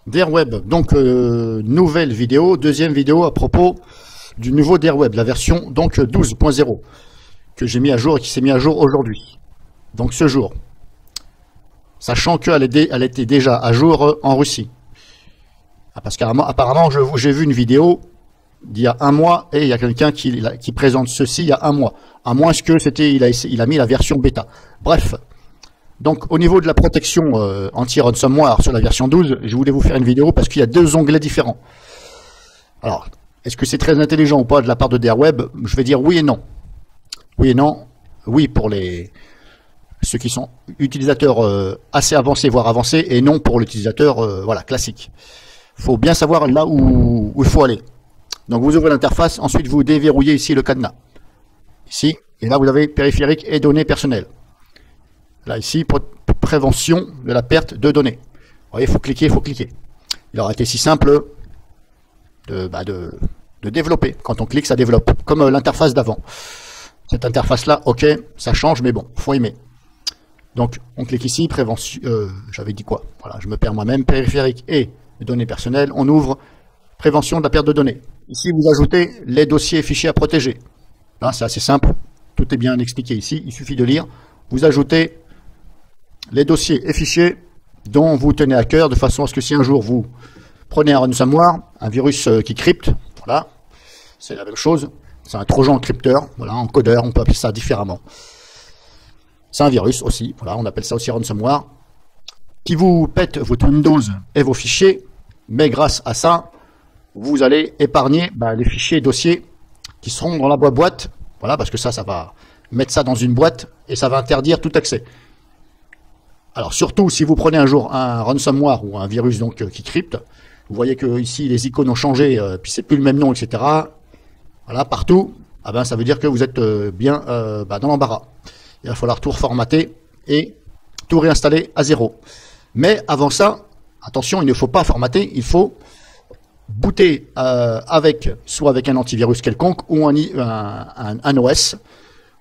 Derweb, donc nouvelle vidéo, deuxième vidéo à propos du nouveau Derweb, la version donc 12.0 que j'ai mis à jour et qui s'est mis à jour aujourd'hui. Donc ce jour, sachant qu'elle était déjà à jour en Russie. Parce qu'apparemment j'ai vu une vidéo d'il y a un mois et il y a quelqu'un qui présente ceci il y a un mois. À moins que c'était il a mis la version bêta. Bref. Donc au niveau de la protection anti-ransomware sur la version 12, je voulais vous faire une vidéo parce qu'il y a deux onglets différents. Alors, est-ce que c'est très intelligent ou pas de la part de Derweb? Je vais dire oui et non. Oui et non. Oui pour ceux qui sont utilisateurs assez avancés, voire avancés, et non pour l'utilisateur voilà, classique. Il faut bien savoir là où il faut aller. Donc vous ouvrez l'interface, ensuite vous déverrouillez ici le cadenas. Ici, et là vous avez périphérique et données personnelles. Là, ici, pour prévention de la perte de données. Vous voyez, il faut cliquer. Il aurait été si simple de développer. Quand on clique, ça développe. Comme l'interface d'avant. Cette interface-là, ok, ça change, mais bon, faut aimer. Donc, on clique ici, prévention, j'avais dit quoi? Voilà, je me perds moi-même, périphérique et données personnelles. On ouvre prévention de la perte de données. Ici, vous ajoutez les dossiers et fichiers à protéger. Là, c'est assez simple. Tout est bien expliqué ici. Il suffit de lire. Vous ajoutez les dossiers et fichiers dont vous tenez à cœur, de façon à ce que si un jour vous prenez un ransomware, un virus qui crypte, voilà, c'est la même chose, c'est un trojan encrypteur, voilà, encodeur, on peut appeler ça différemment. C'est un virus aussi, voilà, on appelle ça aussi ransomware, qui vous pète votre Windows et vos fichiers, mais grâce à ça, vous allez épargner les fichiers et dossiers qui seront dans la boîte, voilà, parce que ça va mettre ça dans une boîte et ça va interdire tout accès. Alors surtout si vous prenez un jour un ransomware ou un virus donc qui crypte, vous voyez que ici les icônes ont changé, puis c'est plus le même nom, etc. Voilà, partout, ça veut dire que vous êtes bien dans l'embarras. Il va falloir tout reformater et tout réinstaller à zéro. Mais avant ça, attention, il ne faut pas formater, il faut booter soit avec un antivirus quelconque ou un OS.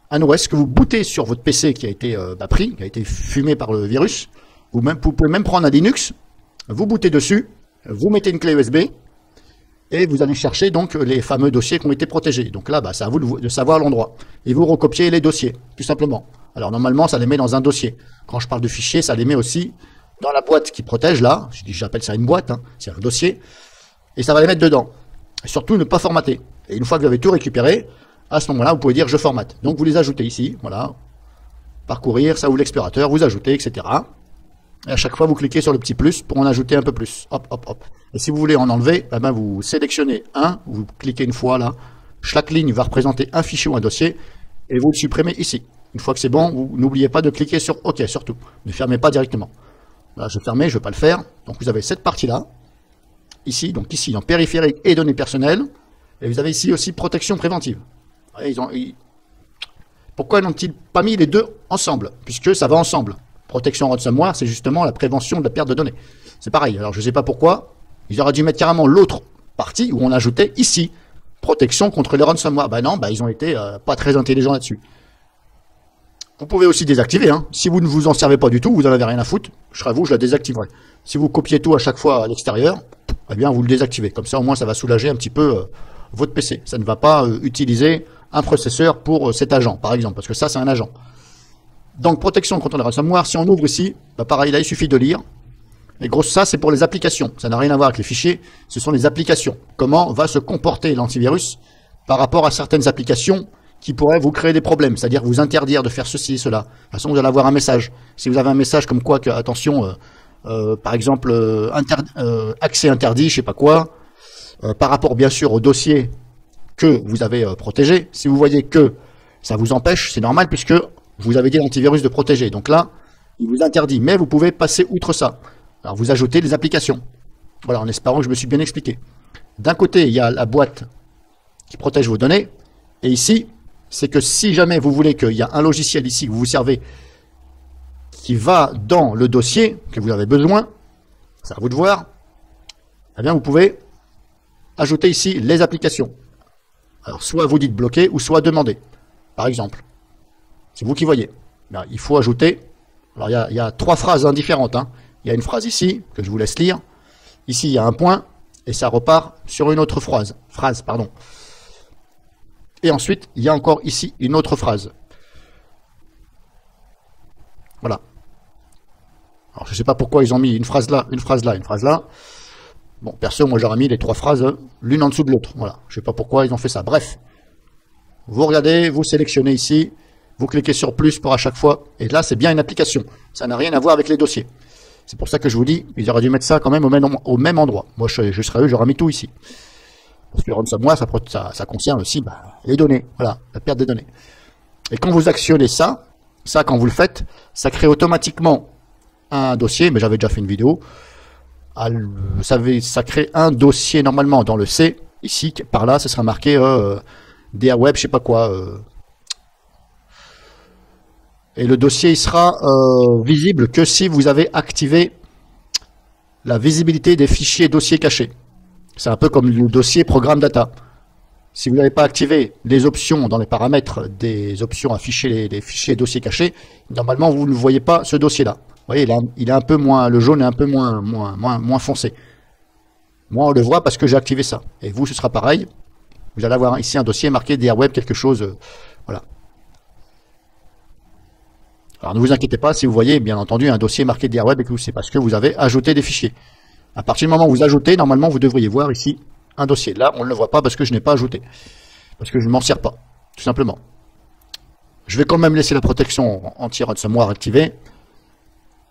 Un OS que vous bootez sur votre PC qui a été pris, qui a été fumé par le virus. Vous pouvez même prendre un Linux, vous bootez dessus, vous mettez une clé USB et vous allez chercher donc les fameux dossiers qui ont été protégés. Donc là, c'est à vous de savoir l'endroit. Et vous recopiez les dossiers, tout simplement. Alors normalement, ça les met dans un dossier. Quand je parle de fichier, ça les met aussi dans la boîte qui protège là. J'appelle ça une boîte, hein, c'est un dossier. Et ça va les mettre dedans. Et surtout, ne pas formater. Et une fois que vous avez tout récupéré, à ce moment-là, vous pouvez dire je formate. Donc vous les ajoutez ici, voilà. Parcourir, ça ouvre l'explorateur, vous ajoutez, etc. Et à chaque fois, vous cliquez sur le petit plus pour en ajouter un peu plus. Hop, hop, hop. Et si vous voulez en enlever, vous sélectionnez un, vous cliquez une fois là. Chaque ligne va représenter un fichier ou un dossier et vous le supprimez ici. Une fois que c'est bon, vous n'oubliez pas de cliquer sur OK surtout. Ne fermez pas directement. Là, je fermais, je ne vais pas le faire. Donc vous avez cette partie-là. Ici, dans périphérique et données personnelles. Et vous avez ici aussi protection préventive. Pourquoi n'ont-ils pas mis les deux ensemble? Puisque ça va ensemble. Protection ransomware, c'est justement la prévention de la perte de données. C'est pareil. Alors je ne sais pas pourquoi. Ils auraient dû mettre carrément l'autre partie où on ajoutait ici protection contre les ransomware. Non, ils ont été pas très intelligents là-dessus. Vous pouvez aussi désactiver. Hein. Si vous ne vous en servez pas du tout, vous n'en avez rien à foutre. Je la désactiverai. Si vous copiez tout à chaque fois à l'extérieur, vous le désactivez. Comme ça, au moins, ça va soulager un petit peu votre PC. Ça ne va pas utiliser un processeur pour cet agent, par exemple, parce que ça, c'est un agent. Donc, protection contre le ransomware, si on ouvre ici, pareil, là, il suffit de lire. Et gros, ça, c'est pour les applications. Ça n'a rien à voir avec les fichiers, ce sont les applications. Comment va se comporter l'antivirus par rapport à certaines applications qui pourraient vous créer des problèmes, c'est-à-dire vous interdire de faire ceci, cela. De toute façon, vous allez avoir un message. Si vous avez un message comme quoi, attention, par exemple, accès interdit, je sais pas quoi, par rapport, bien sûr, au dossier que vous avez protégé. Si vous voyez que ça vous empêche, c'est normal puisque vous avez dit l'antivirus de protéger. Donc là, il vous interdit, mais vous pouvez passer outre ça. Alors vous ajoutez les applications. Voilà, en espérant que je me suis bien expliqué. D'un côté, il y a la boîte qui protège vos données. Et ici, c'est que si jamais vous voulez qu'il y a un logiciel ici que vous vous servez qui va dans le dossier que vous avez besoin, c'est à vous de voir, vous pouvez ajouter ici les applications. Alors, soit vous dites bloquer, ou soit demander. Par exemple, c'est vous qui voyez. Il faut ajouter. Alors, il y a trois phrases différentes. Il y a une phrase ici, que je vous laisse lire. Ici, il y a un point, et ça repart sur une autre phrase. Pardon. Et ensuite, il y a encore ici une autre phrase. Voilà. Alors, je ne sais pas pourquoi ils ont mis une phrase là, une phrase là, une phrase là. Bon, perso, moi j'aurais mis les 3 phrases l'une en dessous de l'autre. Voilà. Je ne sais pas pourquoi ils ont fait ça. Bref. Vous regardez, vous sélectionnez ici, vous cliquez sur plus pour à chaque fois. Et là, c'est bien une application. Ça n'a rien à voir avec les dossiers. C'est pour ça que je vous dis, ils auraient dû mettre ça quand même au même endroit. Moi, je serais eux, j'aurais mis tout ici. Parce que le ransomware, ça concerne aussi les données. Voilà, la perte des données. Et quand vous actionnez ça, quand vous le faites, ça crée automatiquement un dossier. Mais j'avais déjà fait une vidéo. Vous savez, ça crée un dossier normalement dans le C. Ici, par là, ce sera marqué DR Web, je sais pas quoi. Et le dossier, il sera visible que si vous avez activé la visibilité des fichiers dossiers cachés. C'est un peu comme le dossier programme data. Si vous n'avez pas activé les options dans les paramètres des options afficher les fichiers dossiers cachés, normalement vous ne voyez pas ce dossier-là. Vous voyez, il est un peu moins, le jaune est un peu moins foncé. Moi, on le voit parce que j'ai activé ça. Et vous, ce sera pareil. Vous allez avoir ici un dossier marqué DR Web, quelque chose. Voilà. Alors ne vous inquiétez pas si vous voyez bien entendu un dossier marqué DR Web et que c'est parce que vous avez ajouté des fichiers. À partir du moment où vous ajoutez, normalement vous devriez voir ici un dossier. Là, on ne le voit pas parce que je n'ai pas ajouté. Parce que je ne m'en sers pas, tout simplement. Je vais quand même laisser la protection anti-ransomware activée.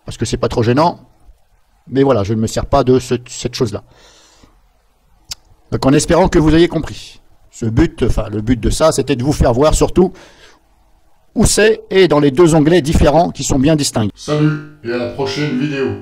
Parce que c'est pas trop gênant. Mais voilà, je ne me sers pas de cette chose-là. Donc en espérant que vous ayez compris. Le but de ça, c'était de vous faire voir surtout où c'est et dans les 2 onglets différents qui sont bien distincts. Salut et à la prochaine vidéo.